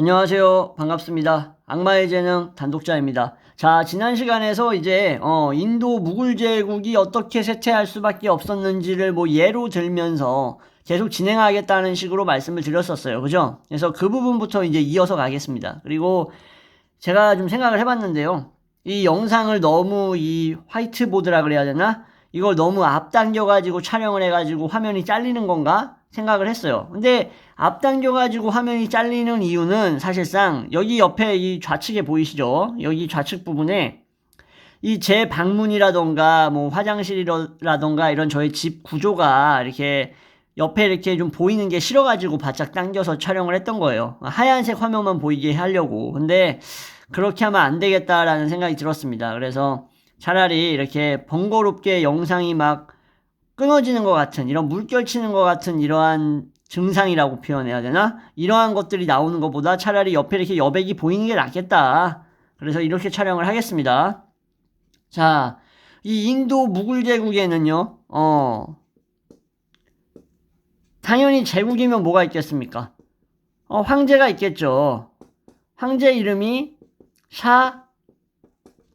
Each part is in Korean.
안녕하세요. 반갑습니다. 악마의 재능 단독자입니다. 자, 지난 시간에서 이제 인도 무굴 제국이 어떻게 쇠퇴할 수밖에 없었는지를 뭐 예로 들면서 계속 진행하겠다는 식으로 말씀을 드렸었어요. 그죠? 그래서 그 부분부터 이제 이어서 가겠습니다. 그리고 제가 좀 생각을 해봤는데요. 이 영상을 너무 이 화이트보드라 그래야 되나? 이걸 너무 앞당겨가지고 촬영을 해가지고 화면이 잘리는 건가? 생각을 했어요. 근데 앞당겨가지고 화면이 잘리는 이유는 사실상 여기 옆에 이 좌측에 보이시죠? 여기 좌측 부분에 이 제 방문이라던가 뭐 화장실이라던가 이런 저희 집 구조가 이렇게 옆에 이렇게 좀 보이는 게 싫어가지고 바짝 당겨서 촬영을 했던 거예요. 하얀색 화면만 보이게 하려고. 근데 그렇게 하면 안 되겠다라는 생각이 들었습니다. 그래서 차라리 이렇게 번거롭게 영상이 막 끊어지는 것 같은, 이런 물결치는 것 같은 이러한 증상이라고 표현해야 되나? 이러한 것들이 나오는 것보다 차라리 옆에 이렇게 여백이 보이는 게 낫겠다. 그래서 이렇게 촬영을 하겠습니다. 자, 이 인도 무굴 제국에는요, 당연히 제국이면 뭐가 있겠습니까? 황제가 있겠죠. 황제 이름이 샤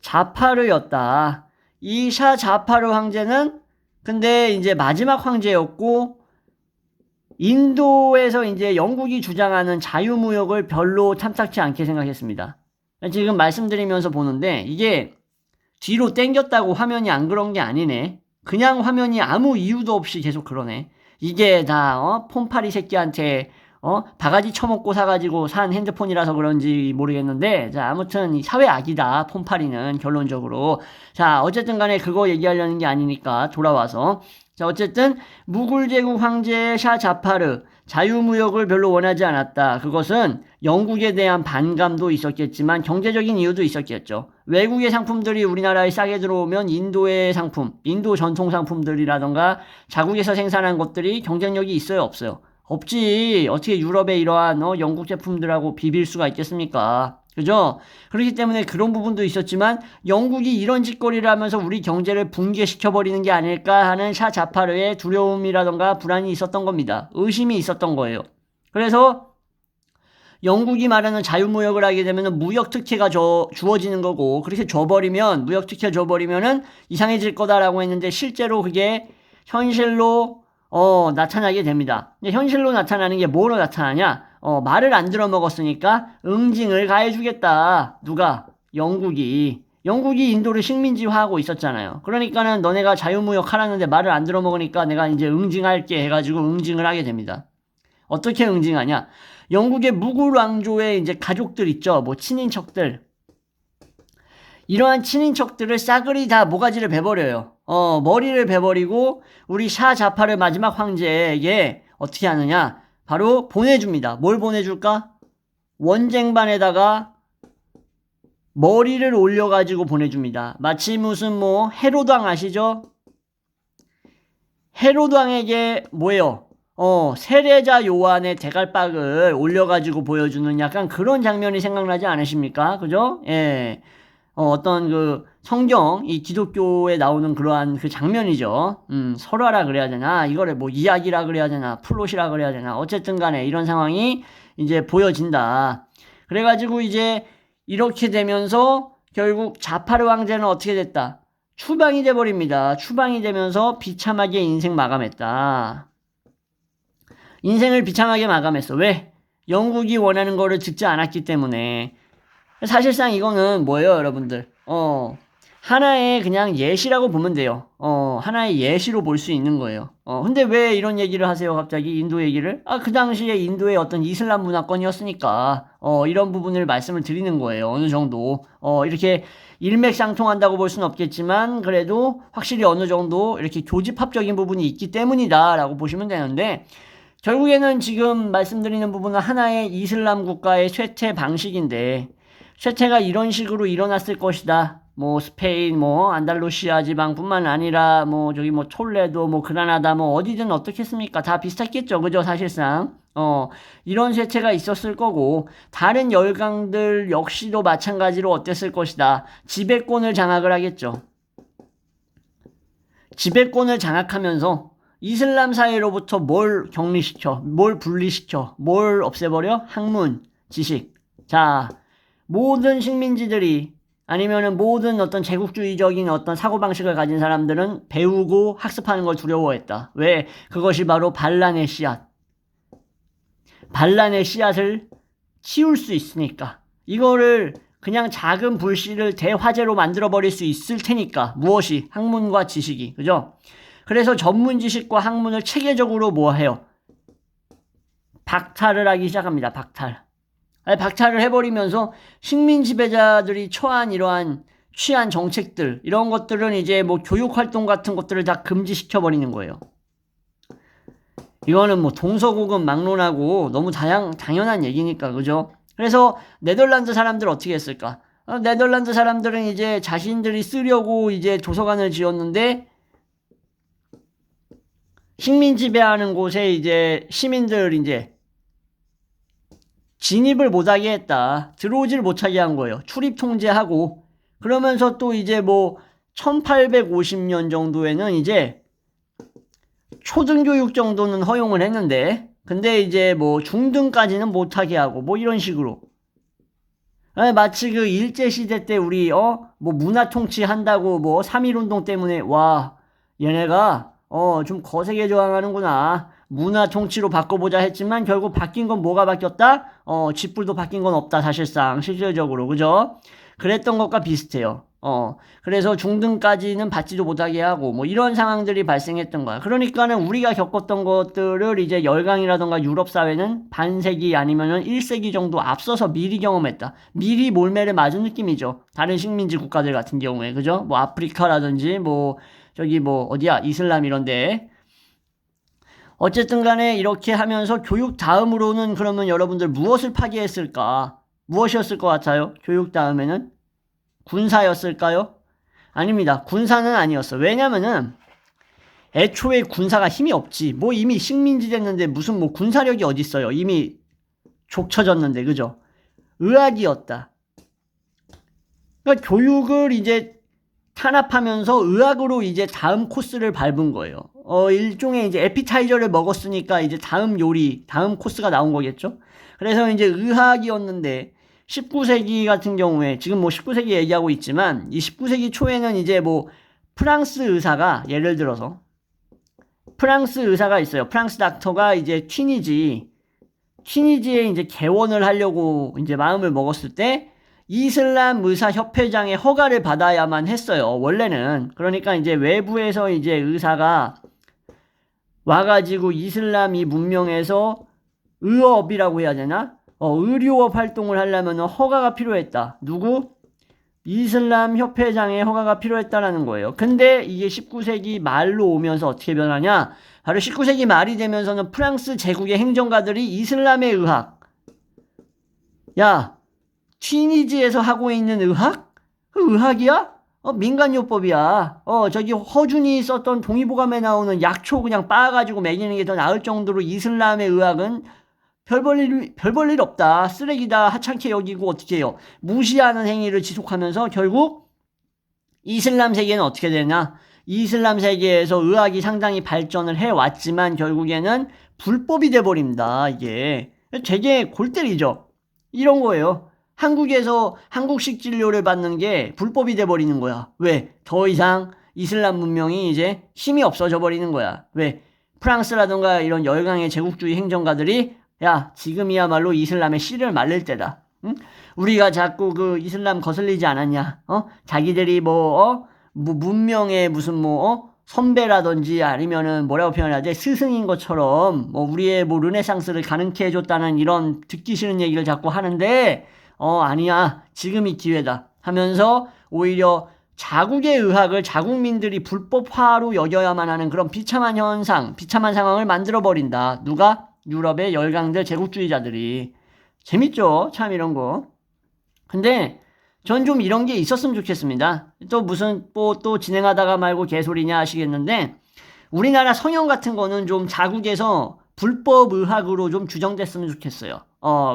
자파르였다. 이 샤 자파르 황제는 근데 이제 마지막 황제였고, 인도에서 이제 영국이 주장하는 자유무역을 별로 탐탁치 않게 생각했습니다. 지금 말씀드리면서 보는데 이게 뒤로 땡겼다고 화면이 안 그런 게 아니네. 그냥 화면이 아무 이유도 없이 계속 그러네. 이게 다 폰파리 새끼한테 바가지 처먹고 사가지고 산 핸드폰이라서 그런지 모르겠는데, 자, 아무튼 이 사회 악이다, 폰파리는, 결론적으로. 자, 어쨌든 간에 그거 얘기하려는 게 아니니까 돌아와서. 자, 어쨌든 무굴 제국 황제 샤 자파르 자유무역을 별로 원하지 않았다. 그것은 영국에 대한 반감도 있었겠지만 경제적인 이유도 있었겠죠. 외국의 상품들이 우리나라에 싸게 들어오면 인도의 상품, 인도 전통 상품들이라던가 자국에서 생산한 것들이 경쟁력이 있어요, 없어요? 없지. 어떻게 유럽의 이러한 영국 제품들하고 비빌 수가 있겠습니까? 그죠? 그렇기 때문에 그런 부분도 있었지만 영국이 이런 짓거리를 하면서 우리 경제를 붕괴시켜버리는 게 아닐까 하는 샤 자파르의 두려움이라던가 불안이 있었던 겁니다. 의심이 있었던 거예요. 그래서 영국이 말하는 자유무역을 하게 되면 무역 특혜가 주어지는 거고, 그렇게 줘버리면, 무역 특혜 줘버리면은 이상해질 거다라고 했는데 실제로 그게 현실로 나타나게 됩니다. 현실로 나타나는 게 뭐로 나타나냐? 말을 안 들어먹었으니까 응징을 가해주겠다. 누가? 영국이. 영국이 인도를 식민지화하고 있었잖아요. 그러니까는 너네가 자유무역 하라는데 말을 안 들어먹으니까 내가 이제 응징할게 해가지고 응징을 하게 됩니다. 어떻게 응징하냐? 영국의 무굴 왕조의 이제 가족들 있죠. 뭐 친인척들. 이러한 친인척들을 싸그리 다 모가지를 베버려요. 머리를 베버리고 우리 샤 자파르 마지막 황제에게 어떻게 하느냐? 바로 보내줍니다. 뭘 보내줄까? 원쟁반에다가 머리를 올려가지고 보내줍니다. 마치 무슨 뭐 헤로당 아시죠? 헤로당에게 뭐예요? 세례자 요한의 대갈박을 올려가지고 보여주는 약간 그런 장면이 생각나지 않으십니까? 그죠? 예. 어떤 그 성경, 이 기독교에 나오는 그러한 그 장면이죠. 설화라 그래야 되나? 이거를 뭐 이야기라 그래야 되나? 플롯이라 그래야 되나? 어쨌든 간에 이런 상황이 이제 보여진다. 그래가지고 이제 이렇게 되면서 결국 자파르 왕제는 어떻게 됐다? 추방이 돼버립니다. 추방이 되면서 비참하게 인생 마감했다. 인생을 비참하게 마감했어. 왜? 영국이 원하는 거를 듣지 않았기 때문에. 사실상 이거는 뭐예요, 여러분들? 하나의 그냥 예시라고 보면 돼요. 하나의 예시로 볼 수 있는 거예요. 근데 왜 이런 얘기를 하세요, 갑자기? 인도 얘기를? 그 당시에 인도의 어떤 이슬람 문화권이었으니까, 이런 부분을 말씀을 드리는 거예요. 어느 정도. 이렇게 일맥상통한다고 볼 수는 없겠지만, 그래도 확실히 어느 정도 이렇게 교집합적인 부분이 있기 때문이다라고 보시면 되는데, 결국에는 지금 말씀드리는 부분은 하나의 이슬람 국가의 쇠퇴 방식인데, 쇠퇴가 이런 식으로 일어났을 것이다. 뭐 스페인, 뭐 안달루시아 지방뿐만 아니라 뭐 저기 뭐 톨레도, 뭐 그라나다, 뭐 어디든 어떻겠습니까? 다 비슷했겠죠, 그죠? 사실상 이런 쇠퇴가 있었을 거고, 다른 열강들 역시도 마찬가지로 어땠을 것이다. 지배권을 장악을 하겠죠. 지배권을 장악하면서 이슬람 사회로부터 뭘 격리시켜, 뭘 분리시켜, 뭘 없애버려? 학문, 지식. 자, 모든 식민지들이 아니면은 모든 어떤 제국주의적인 어떤 사고방식을 가진 사람들은 배우고 학습하는 걸 두려워했다. 왜? 그것이 바로 반란의 씨앗. 반란의 씨앗을 치울 수 있으니까. 이거를 그냥 작은 불씨를 대화재로 만들어버릴 수 있을 테니까. 무엇이? 학문과 지식이. 그죠? 그래서 전문 지식과 학문을 체계적으로 뭐 해요? 박탈을 하기 시작합니다. 박탈을 해버리면서 식민 지배자들이 취한 정책들, 이런 것들은 이제 뭐 교육활동 같은 것들을 다 금지시켜버리는 거예요. 이거는 뭐 동서고금 막론하고 너무 당연한 얘기니까, 그죠? 그래서 네덜란드 사람들 어떻게 했을까? 네덜란드 사람들은 이제 자신들이 쓰려고 이제 도서관을 지었는데, 식민 지배하는 곳에 이제 시민들 이제 진입을 못하게 했다. 들어오지를 못하게 한 거예요. 출입 통제하고. 그러면서 또 이제 뭐 1850년 정도에는 이제 초등교육 정도는 허용을 했는데, 근데 이제 뭐 중등까지는 못하게 하고 뭐 이런 식으로. 마치 그 일제시대 때 우리 뭐 문화 통치 한다고 뭐 3.1운동 때문에 와 얘네가 좀 거세게 저항하는구나. 문화 통치로 바꿔보자 했지만 결국 바뀐 건 뭐가 바뀌었다? 쥐뿔도 바뀐 건 없다, 사실상 실질적으로. 그죠? 그랬던 것과 비슷해요. 그래서 중등까지는 받지도 못하게 하고 뭐 이런 상황들이 발생했던 거야. 그러니까는 우리가 겪었던 것들을 이제 열강이라던가 유럽 사회는 반세기 아니면은 1세기 정도 앞서서 미리 경험했다. 미리 몰매를 맞은 느낌이죠. 다른 식민지 국가들 같은 경우에. 그죠? 뭐 아프리카라든지 뭐 저기 뭐 어디야? 이슬람 이런데. 어쨌든 간에 이렇게 하면서 교육 다음으로는 그러면 여러분들 무엇을 파괴했을까? 무엇이었을 것 같아요? 교육 다음에는? 군사였을까요? 아닙니다. 군사는 아니었어. 왜냐면은 애초에 군사가 힘이 없지. 뭐 이미 식민지 됐는데 무슨 뭐 군사력이 어디 있어요? 이미 족쳐졌는데, 그죠? 의학이었다. 그러니까 교육을 이제 탄압하면서 의학으로 이제 다음 코스를 밟은 거예요. 일종의 이제 에피타이저를 먹었으니까 이제 다음 요리, 다음 코스가 나온 거겠죠? 그래서 이제 의학이었는데 19세기 같은 경우에 지금 뭐 19세기 얘기하고 있지만 이 19세기 초에는 이제 뭐 프랑스 의사가 예를 들어서 프랑스 의사가 있어요. 프랑스 닥터가 이제 튀니지에 이제 개원을 하려고 이제 마음을 먹었을 때 이슬람 의사 협회장의 허가를 받아야만 했어요. 원래는. 그러니까 이제 외부에서 이제 의사가 와가지고 이슬람 이 문명에서 의업이라고 해야 되나? 의료업 활동을 하려면 허가가 필요했다. 누구? 이슬람 협회장의 허가가 필요했다라는 거예요. 근데 이게 19세기 말로 오면서 어떻게 변하냐? 바로 19세기 말이 되면서는 프랑스 제국의 행정가들이 이슬람의 의학. 야, 튀니지에서 하고 있는 의학? 그 의학이야? 민간요법이야. 저기 허준이 썼던 동의보감에 나오는 약초 그냥 빻아가지고 먹이는 게 더 나을 정도로 이슬람의 의학은 별 볼 일 없다. 쓰레기다. 하찮게 여기고 어떻게 해요? 무시하는 행위를 지속하면서 결국 이슬람 세계는 어떻게 되냐? 이슬람 세계에서 의학이 상당히 발전을 해왔지만 결국에는 불법이 돼버립니다. 이게 되게 골 때리죠. 이런 거예요. 한국에서 한국식 진료를 받는 게 불법이 돼버리는 거야. 왜? 더 이상 이슬람 문명이 이제 힘이 없어져 버리는 거야. 왜? 프랑스라든가 이런 열강의 제국주의 행정가들이 야, 지금이야말로 이슬람의 씨를 말릴 때다. 응? 우리가 자꾸 그 이슬람 거슬리지 않았냐? 자기들이 뭐 문명의 무슨 선배라든지 아니면은 뭐라고 표현하지? 스승인 것처럼 뭐 우리의 뭐 르네상스를 가능케 해줬다는 이런 듣기 싫은 얘기를 자꾸 하는데 아니야. 지금이 기회다. 하면서 오히려 자국의 의학을 자국민들이 불법화로 여겨야만 하는 그런 비참한 상황을 만들어버린다. 누가? 유럽의 열강들 제국주의자들이. 재밌죠? 참 이런 거. 근데 전 좀 이런 게 있었으면 좋겠습니다. 또 무슨 또 진행하다가 말고 개소리냐 하시겠는데 우리나라 성형 같은 거는 좀 자국에서 불법 의학으로 좀 규정됐으면 좋겠어요.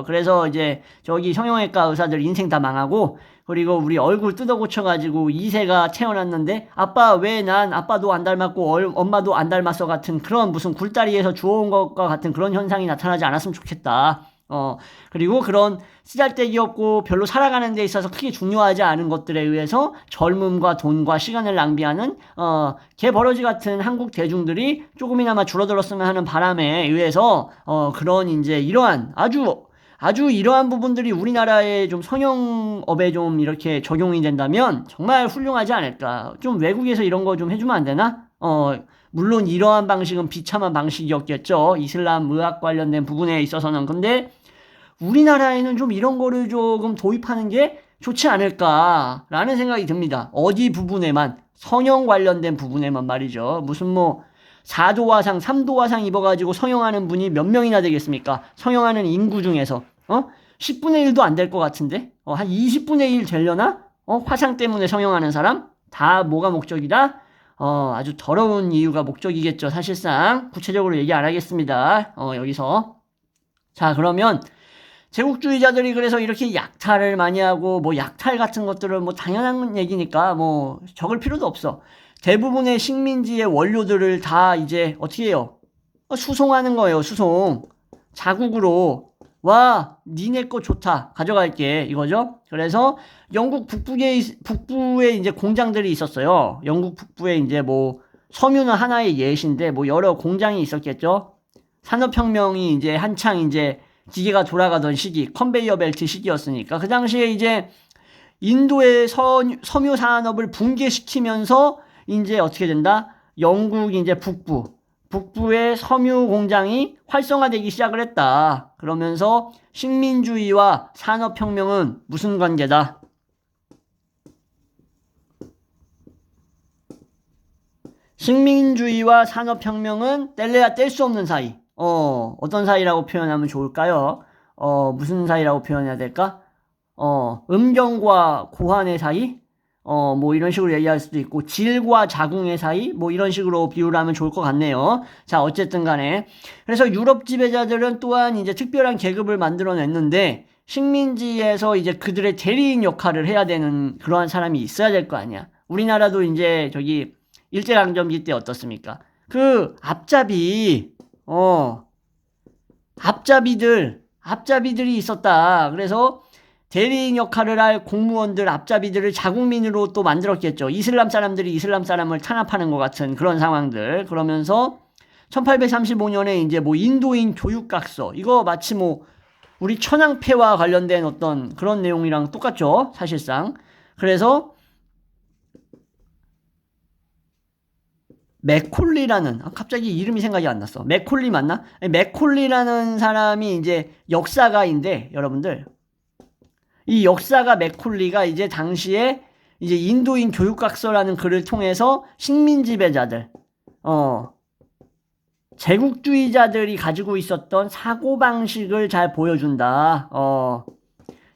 그래서 이제 저기 성형외과 의사들 인생 다 망하고 그리고 우리 얼굴 뜯어 고쳐가지고 2세가 태어났는데 아빠 왜 난 아빠도 안 닮았고 엄마도 안 닮았어 같은 그런 무슨 굴다리에서 주워온 것과 같은 그런 현상이 나타나지 않았으면 좋겠다. 그리고 그런 쓰잘데기 없고 별로 살아가는 데 있어서 크게 중요하지 않은 것들에 의해서 젊음과 돈과 시간을 낭비하는 개버러지 같은 한국 대중들이 조금이나마 줄어들었으면 하는 바람에 의해서 그런 이제 이러한 아주 이러한 부분들이 우리나라의 좀 성형업에 좀 이렇게 적용이 된다면 정말 훌륭하지 않을까. 좀 외국에서 이런 거 좀 해주면 안 되나? 물론 이러한 방식은 비참한 방식이었겠죠. 이슬람 의학 관련된 부분에 있어서는. 근데 우리나라에는 좀 이런 거를 조금 도입하는 게 좋지 않을까라는 생각이 듭니다. 어디 부분에만, 성형 관련된 부분에만 말이죠. 무슨 뭐 4도 화상, 3도 화상 입어가지고 성형하는 분이 몇 명이나 되겠습니까? 성형하는 인구 중에서 10분의 1도 안 될 것 같은데 한 20분의 1 되려나? 화상 때문에 성형하는 사람? 다 뭐가 목적이다? 아주 더러운 이유가 목적이겠죠. 사실상 구체적으로 얘기 안 하겠습니다. 여기서 자, 그러면 제국주의자들이 그래서 이렇게 약탈을 많이 하고 뭐 약탈 같은 것들을 뭐 당연한 얘기니까 뭐 적을 필요도 없어. 대부분의 식민지의 원료들을 다 이제 어떻게 해요? 수송하는 거예요. 수송. 자국으로 와, 니네 거 좋다. 가져갈게. 이거죠. 그래서 영국 북부에 이제 공장들이 있었어요. 영국 북부에 이제 뭐 섬유는 하나의 예시인데 뭐 여러 공장이 있었겠죠. 산업혁명이 이제 한창 이제 기계가 돌아가던 시기, 컨베이어 벨트 시기였으니까 그 당시에 이제 인도의 섬유 산업을 붕괴시키면서 이제 어떻게 된다? 영국 이제 북부의 섬유 공장이 활성화되기 시작을 했다. 그러면서 식민주의와 산업혁명은 무슨 관계다? 식민주의와 산업혁명은 뗄래야 뗄 수 없는 사이. 어떤 사이라고 표현하면 좋을까요? 무슨 사이라고 표현해야 될까? 음경과 고환의 사이? 뭐 이런 식으로 얘기할 수도 있고, 질과 자궁의 사이? 뭐 이런 식으로 비유를 하면 좋을 것 같네요. 자, 어쨌든 간에. 그래서 유럽 지배자들은 또한 이제 특별한 계급을 만들어냈는데, 식민지에서 이제 그들의 대리인 역할을 해야 되는 그러한 사람이 있어야 될 거 아니야. 우리나라도 이제 저기 일제강점기 때 어떻습니까? 그 앞잡이들이 있었다. 그래서 대리인 역할을 할 공무원들, 앞잡이들을 자국민으로 또 만들었겠죠. 이슬람 사람들이 이슬람 사람을 탄압하는 것 같은 그런 상황들. 그러면서 1835년에 이제 뭐 인도인 교육각서. 이거 마치 뭐 우리 천황폐와 관련된 어떤 그런 내용이랑 똑같죠. 사실상. 그래서 맥콜리라는 갑자기 이름이 생각이 안 났어. 맥콜리 맞나? 맥콜리라는 사람이 이제 역사가인데 여러분들 이 역사가 맥콜리가 이제 당시에 이제 인도인 교육각서라는 글을 통해서 식민 지배자들 제국주의자들이 가지고 있었던 사고방식을 잘 보여준다.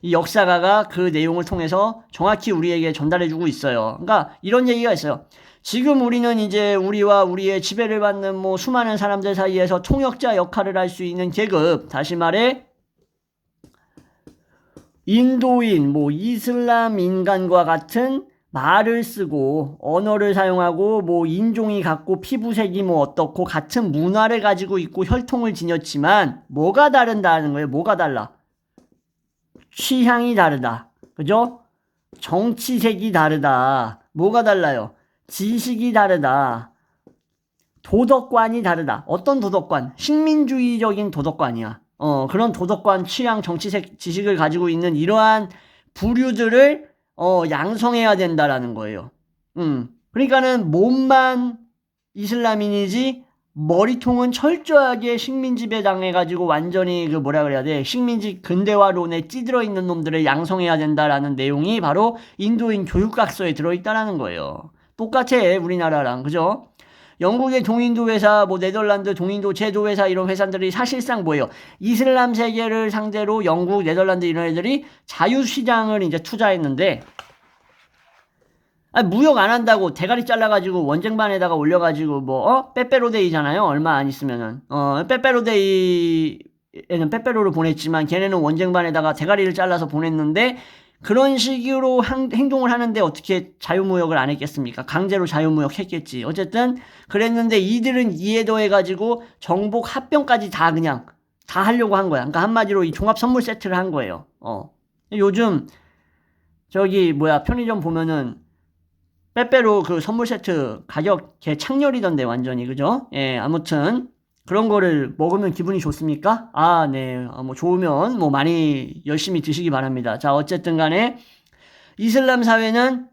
이 역사가가 그 내용을 통해서 정확히 우리에게 전달해주고 있어요. 그러니까 이런 얘기가 있어요. 지금 우리는 이제 우리와 우리의 지배를 받는 뭐 수많은 사람들 사이에서 통역자 역할을 할 수 있는 계급, 다시 말해 인도인, 뭐 이슬람 인간과 같은 말을 쓰고 언어를 사용하고 뭐 인종이 같고 피부색이 뭐 어떻고 같은 문화를 가지고 있고 혈통을 지녔지만 뭐가 다른다는 거예요. 뭐가 달라? 취향이 다르다. 그죠? 정치색이 다르다. 뭐가 달라요? 지식이 다르다. 도덕관이 다르다. 어떤 도덕관? 식민주의적인 도덕관이야. 그런 도덕관, 취향, 정치색, 지식을 가지고 있는 이러한 부류들을 양성해야 된다라는 거예요. 그러니까는 몸만 이슬람인이지 머리통은 철저하게 식민지 배당해가지고 완전히 그 뭐라 그래야 돼? 식민지 근대화론에 찌들어 있는 놈들을 양성해야 된다라는 내용이 바로 인도인 교육각서에 들어있다라는 거예요. 똑같아, 우리나라랑. 그죠? 영국의 동인도 회사, 뭐 네덜란드 동인도 제도 회사 이런 회사들이 사실상 뭐예요? 이슬람 세계를 상대로 영국, 네덜란드 이런 애들이 자유시장을 이제 투자했는데 무역 안 한다고 대가리 잘라가지고 원쟁반에다가 올려가지고 뭐 빼빼로데이잖아요. 얼마 안 있으면은 빼빼로데이에는 빼빼로를 보냈지만 걔네는 원쟁반에다가 대가리를 잘라서 보냈는데 그런 식으로 행동을 하는데 어떻게 자유무역을 안 했겠습니까? 강제로 자유무역 했겠지. 어쨌든 그랬는데 이들은 이에 더해가지고 정복 합병까지 다 그냥 다 하려고 한 거야. 그러니까 한마디로 이 종합 선물 세트를 한 거예요. 요즘 편의점 보면은 빼빼로 그 선물 세트 가격 개 창렬이던데 완전히, 그죠? 예, 아무튼 그런 거를 먹으면 기분이 좋습니까? 아, 네. 뭐 좋으면 뭐 많이 열심히 드시기 바랍니다. 자, 어쨌든 간에 이슬람 사회는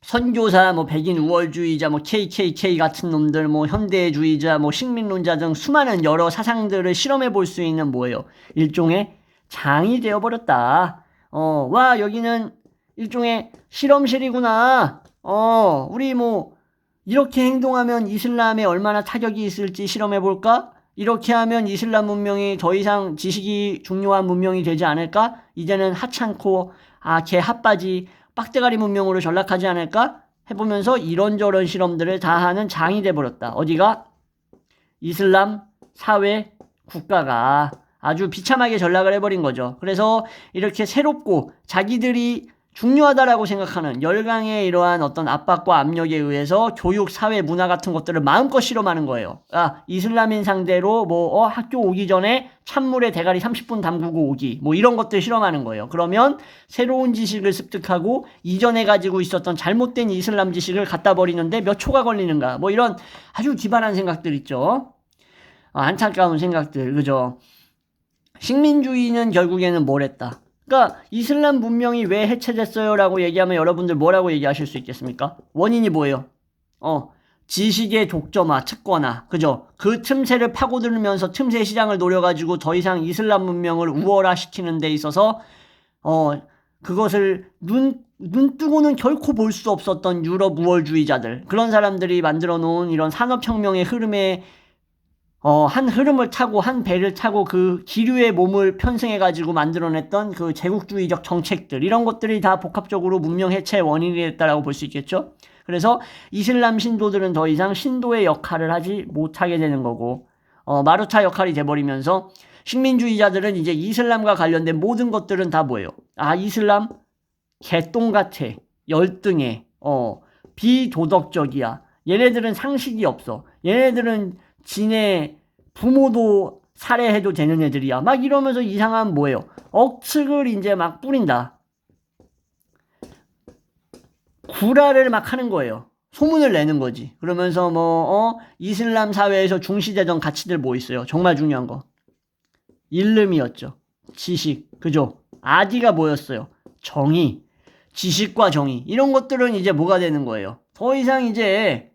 선교사, 뭐 백인 우월주의자, 뭐 KKK 같은 놈들, 뭐 현대주의자, 뭐 식민론자 등 수많은 여러 사상들을 실험해 볼 수 있는 뭐예요? 일종의 장이 되어버렸다. 와, 여기는 일종의 실험실이구나. 우리 뭐 이렇게 행동하면 이슬람에 얼마나 타격이 있을지 실험해 볼까? 이렇게 하면 이슬람 문명이 더 이상 지식이 중요한 문명이 되지 않을까? 이제는 하찮고 개 핫바지 빡대가리 문명으로 전락하지 않을까? 해보면서 이런저런 실험들을 다 하는 장이 돼버렸다. 어디가? 이슬람 사회 국가가 아주 비참하게 전락을 해버린 거죠. 그래서 이렇게 새롭고 자기들이 중요하다라고 생각하는 열강의 이러한 어떤 압박과 압력에 의해서 교육, 사회, 문화 같은 것들을 마음껏 실험하는 거예요. 이슬람인 상대로 학교 오기 전에 찬물에 대가리 30분 담그고 오기, 뭐 이런 것들 실험하는 거예요. 그러면 새로운 지식을 습득하고 이전에 가지고 있었던 잘못된 이슬람 지식을 갖다 버리는데 몇 초가 걸리는가, 뭐 이런 아주 기발한 생각들 있죠. 안타까운 생각들, 그죠? 식민주의는 결국에는 뭘 했다? 그러니까 이슬람 문명이 왜 해체됐어요? 라고 얘기하면 여러분들 뭐라고 얘기하실 수 있겠습니까? 원인이 뭐예요? 지식의 독점화, 특권화, 그죠? 그 틈새를 파고들면서 틈새 시장을 노려가지고 더 이상 이슬람 문명을 우월화시키는 데 있어서 그것을 눈 뜨고는 결코 볼 수 없었던 유럽 우월주의자들, 그런 사람들이 만들어 놓은 이런 산업혁명의 흐름에 한 흐름을 타고 한 배를 타고 그 기류의 몸을 편승해가지고 만들어냈던 그 제국주의적 정책들, 이런 것들이 다 복합적으로 문명 해체의 원인이 됐다라고 볼 수 있겠죠. 그래서 이슬람 신도들은 더 이상 신도의 역할을 하지 못하게 되는 거고, 마루타 역할이 돼버리면서 식민주의자들은 이제 이슬람과 관련된 모든 것들은 다 뭐예요? 이슬람 개똥같아, 열등해, 비도덕적이야, 얘네들은 상식이 없어, 얘네들은 지네 부모도 살해해도 되는 애들이야, 막 이러면서 이상한 뭐예요? 억측을 이제 막 뿌린다. 구라를 막 하는 거예요. 소문을 내는 거지. 그러면서 이슬람 사회에서 중시되던 가치들 뭐 있어요? 정말 중요한 거. 일름이었죠. 지식. 그죠? 아디가 뭐였어요? 정의. 지식과 정의. 이런 것들은 이제 뭐가 되는 거예요? 더 이상 이제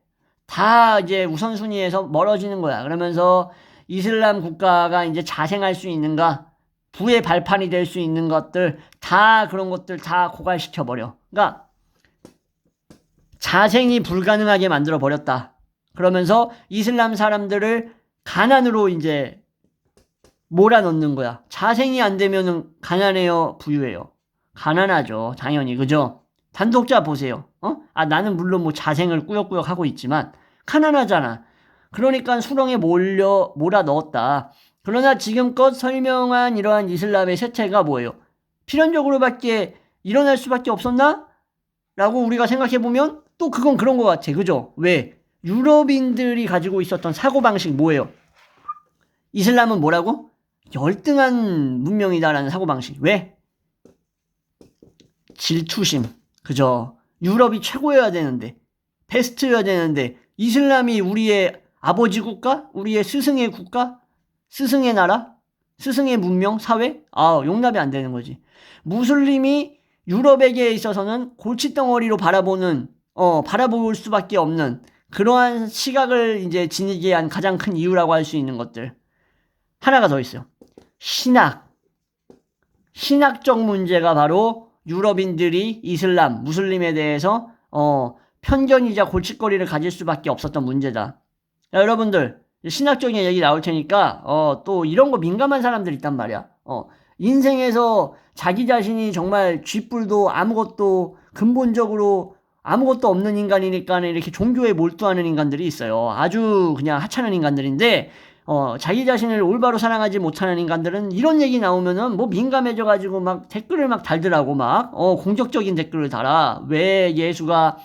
다 이제 우선순위에서 멀어지는 거야. 그러면서 이슬람 국가가 이제 자생할 수 있는가, 부의 발판이 될 수 있는 것들, 다 그런 것들 다 고갈시켜버려. 그러니까 자생이 불가능하게 만들어 버렸다. 그러면서 이슬람 사람들을 가난으로 이제 몰아넣는 거야. 자생이 안 되면은 가난해요, 부유해요? 가난하죠, 당연히. 그죠? 단독자 보세요. 나는 물론 뭐 자생을 꾸역꾸역 하고 있지만 가난하잖아. 그러니까 수렁에 몰아 넣었다. 그러나 지금껏 설명한 이러한 이슬람의 세태가 뭐예요? 필연적으로밖에 일어날 수밖에 없었나? 라고 우리가 생각해보면 또 그건 그런 것 같아. 그죠? 왜? 유럽인들이 가지고 있었던 사고방식 뭐예요? 이슬람은 뭐라고? 열등한 문명이다라는 사고방식. 왜? 질투심. 그죠? 유럽이 최고여야 되는데, 베스트여야 되는데, 이슬람이 우리의 아버지 국가? 우리의 스승의 국가? 스승의 나라? 스승의 문명? 사회? 용납이 안 되는 거지. 무슬림이 유럽에게 있어서는 골칫덩어리로 바라볼 수밖에 없는 그러한 시각을 이제 지니게 한 가장 큰 이유라고 할 수 있는 것들. 하나가 더 있어요. 신학적 문제가 바로 유럽인들이 이슬람, 무슬림에 대해서 편견이자 골칫거리를 가질 수밖에 없었던 문제다. 자, 여러분들 신학적인 얘기 나올 테니까 또 이런 거 민감한 사람들 있단 말이야. 인생에서 자기 자신이 정말 쥐뿔도 아무것도 근본적으로 아무것도 없는 인간이니까 이렇게 종교에 몰두하는 인간들이 있어요. 아주 그냥 하찮은 인간들인데 자기 자신을 올바로 사랑하지 못하는 인간들은 이런 얘기 나오면은 뭐 민감해져가지고 막 댓글을 막 달더라고. 막 공격적인 댓글을 달아. 왜 예수가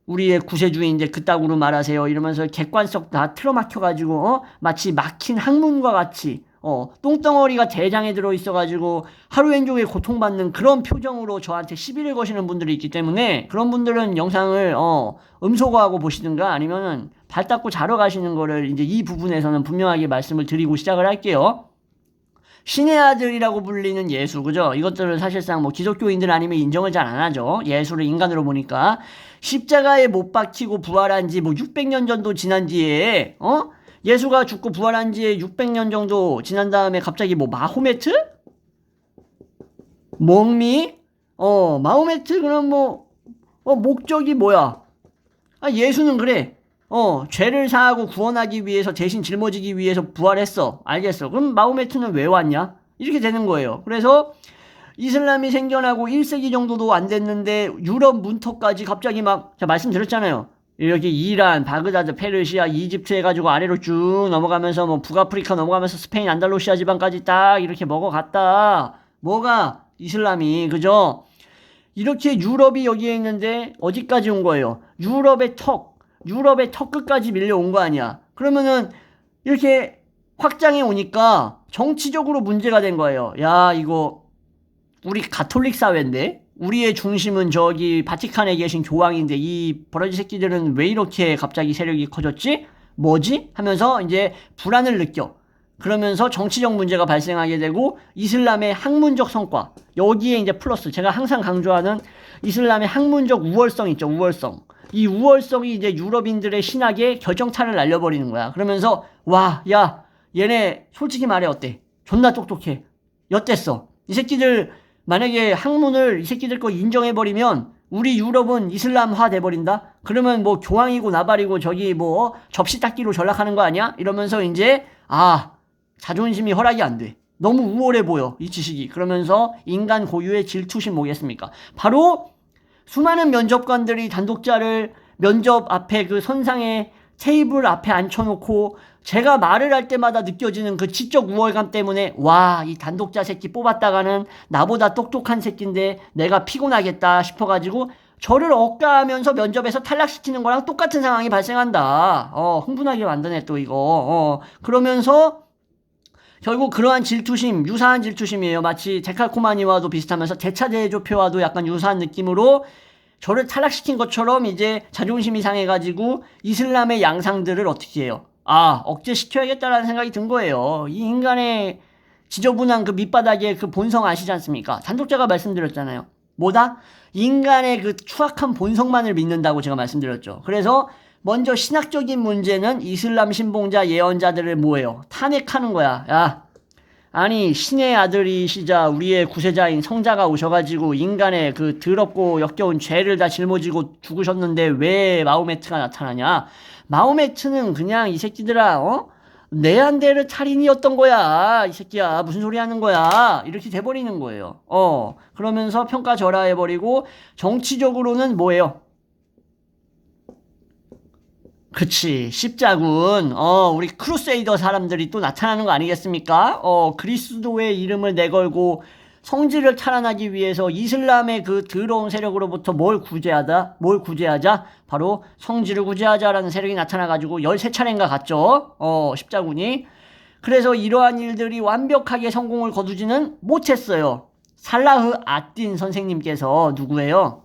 우리의 구세주인데 그따구로 말하세요 이러면서 객관성 다 틀어막혀가지고 마치 막힌 학문과 같이 똥덩어리가 대장에 들어있어가지고 하루 왼종일 고통받는 그런 표정으로 저한테 시비를 거시는 분들이 있기 때문에 그런 분들은 영상을 음소거하고 보시든가 아니면은 발 닦고 자러 가시는 거를 이제 이 부분에서는 분명하게 말씀을 드리고 시작을 할게요. 신의 아들이라고 불리는 예수, 그죠? 이것들은 사실상 뭐 기독교인들 아니면 인정을 잘 안 하죠. 예수를 인간으로 보니까. 십자가에 못 박히고 부활한 지 뭐 600년 정도 지난 뒤에, 예수가 죽고 부활한 지에 600년 정도 지난 다음에 갑자기 뭐 마호메트? 멍미? 마호메트? 그럼 목적이 뭐야? 예수는 그래. 죄를 사하고 구원하기 위해서 대신 짊어지기 위해서 부활했어. 알겠어. 그럼 마호메트는 왜 왔냐? 이렇게 되는 거예요. 그래서 이슬람이 생겨나고 1세기 정도도 안 됐는데 유럽 문턱까지 갑자기 막 제가 말씀드렸잖아요. 이렇게 이란, 바그다드, 페르시아, 이집트 해가지고 아래로 쭉 넘어가면서 뭐 북아프리카 넘어가면서 스페인, 안달루시아 지방까지 딱 이렇게 먹어갔다. 뭐가? 이슬람이, 그죠? 이렇게 유럽이 여기에 있는데 어디까지 온 거예요? 유럽의 턱 끝까지 밀려온 거 아니야. 그러면은 이렇게 확장해 오니까 정치적으로 문제가 된 거예요. 야, 이거 우리 가톨릭 사회인데 우리의 중심은 저기 바티칸에 계신 교황인데 이 버러지 새끼들은 왜 이렇게 갑자기 세력이 커졌지? 뭐지? 하면서 이제 불안을 느껴. 그러면서 정치적 문제가 발생하게 되고 이슬람의 학문적 성과, 여기에 이제 플러스 제가 항상 강조하는 이슬람의 학문적 우월성 있죠. 우월성. 이 우월성이 이제 유럽인들의 신학에 결정타를 날려버리는 거야. 그러면서 와, 야, 얘네 솔직히 말해 어때? 존나 똑똑해. 엿됐어. 이 새끼들 만약에 학문을 이 새끼들 거 인정해버리면 우리 유럽은 이슬람화 돼버린다? 그러면 뭐 교황이고 나발이고 저기 뭐 접시 닦기로 전락하는 거 아니야? 이러면서 이제 자존심이 허락이 안 돼. 너무 우월해 보여, 이 지식이. 그러면서 인간 고유의 질투심 뭐겠습니까? 바로 수많은 면접관들이 단독자를 면접 앞에 그 선상에 테이블 앞에 앉혀놓고 제가 말을 할 때마다 느껴지는 그 지적 우월감 때문에 와, 이 단독자 새끼 뽑았다가는 나보다 똑똑한 새끼인데 내가 피곤하겠다 싶어가지고 저를 억까하면서 면접에서 탈락시키는 거랑 똑같은 상황이 발생한다. 흥분하게 만드네 또 이거. 그러면서 결국 그러한 질투심, 유사한 질투심이에요. 마치 데칼코마니와도 비슷하면서 대차대조표와도 약간 유사한 느낌으로 저를 탈락시킨 것처럼 이제 자존심이 상해가지고 이슬람의 양상들을 어떻게 해요? 억제시켜야겠다라는 생각이 든 거예요. 이 인간의 지저분한 그 밑바닥의 그 본성 아시지 않습니까? 단독자가 말씀드렸잖아요. 뭐다? 인간의 그 추악한 본성만을 믿는다고 제가 말씀드렸죠. 그래서 먼저 신학적인 문제는 이슬람 신봉자 예언자들을 뭐예요? 탄핵하는 거야. 야, 아니 신의 아들이시자 우리의 구세자인 성자가 오셔가지고 인간의 그 더럽고 역겨운 죄를 다 짊어지고 죽으셨는데 왜 마호메트가 나타나냐? 마호메트는 그냥 이 새끼들아 네안데르탈인이었던 거야. 이 새끼야 무슨 소리 하는 거야. 이렇게 돼버리는 거예요. 그러면서 평가절하해버리고 정치적으로는 뭐예요? 그치, 십자군. 우리 크루세이더 사람들이 또 나타나는 거 아니겠습니까? 그리스도의 이름을 내걸고 성지를 탈환하기 위해서 이슬람의 그 더러운 세력으로부터 뭘 구제하자? 바로 성지를 구제하자라는 세력이 나타나가지고 13차례인가 갔죠? 십자군이. 그래서 이러한 일들이 완벽하게 성공을 거두지는 못했어요. 살라흐 아딘 선생님께서 누구예요?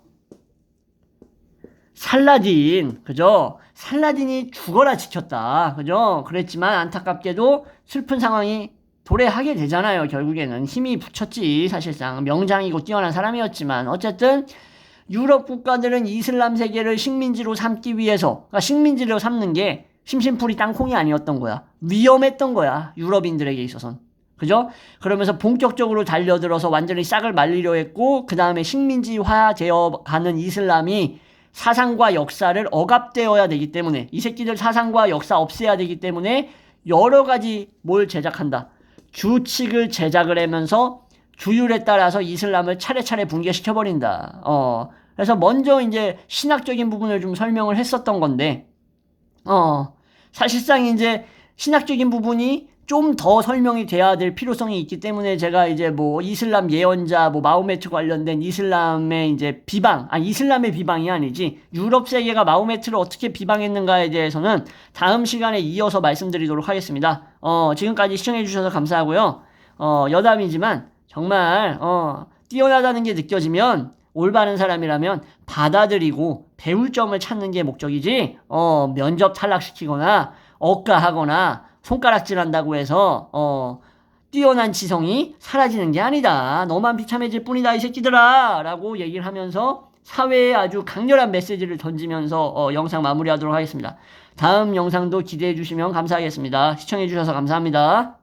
살라딘, 그죠? 살라딘이 죽어라 지켰다, 그죠? 그랬지만 안타깝게도 슬픈 상황이 도래하게 되잖아요. 결국에는 힘이 붙였지. 사실상 명장이고 뛰어난 사람이었지만 어쨌든 유럽 국가들은 이슬람 세계를 식민지로 삼기 위해서, 그러니까 식민지로 삼는 게 심심풀이 땅콩이 아니었던 거야. 위험했던 거야, 유럽인들에게 있어선. 그죠? 그러면서 본격적으로 달려들어서 완전히 싹을 말리려 했고, 그 다음에 식민지화 되어 가는 이슬람이 사상과 역사를 억압되어야 되기 때문에, 이 새끼들 사상과 역사 없애야 되기 때문에 여러 가지 뭘 제작한다. 규칙을 제작을 하면서 규율에 따라서 이슬람을 차례차례 붕괴시켜버린다. 그래서 먼저 이제 신학적인 부분을 좀 설명을 했었던 건데, 사실상 이제 신학적인 부분이 좀 더 설명이 돼야 될 필요성이 있기 때문에 제가 이제 뭐 이슬람 예언자, 뭐 마호메트 관련된 이슬람의 이제 비방, 이슬람의 비방이 아니지 유럽 세계가 마호메트를 어떻게 비방했는가에 대해서는 다음 시간에 이어서 말씀드리도록 하겠습니다. 지금까지 시청해 주셔서 감사하고요. 여담이지만 정말 뛰어나다는 게 느껴지면 올바른 사람이라면 받아들이고 배울 점을 찾는 게 목적이지 면접 탈락시키거나 억까하거나 손가락질한다고 해서 뛰어난 지성이 사라지는 게 아니다. 너만 비참해질 뿐이다 이 새끼들아 라고 얘기를 하면서 사회에 아주 강렬한 메시지를 던지면서 영상 마무리하도록 하겠습니다. 다음 영상도 기대해 주시면 감사하겠습니다. 시청해 주셔서 감사합니다.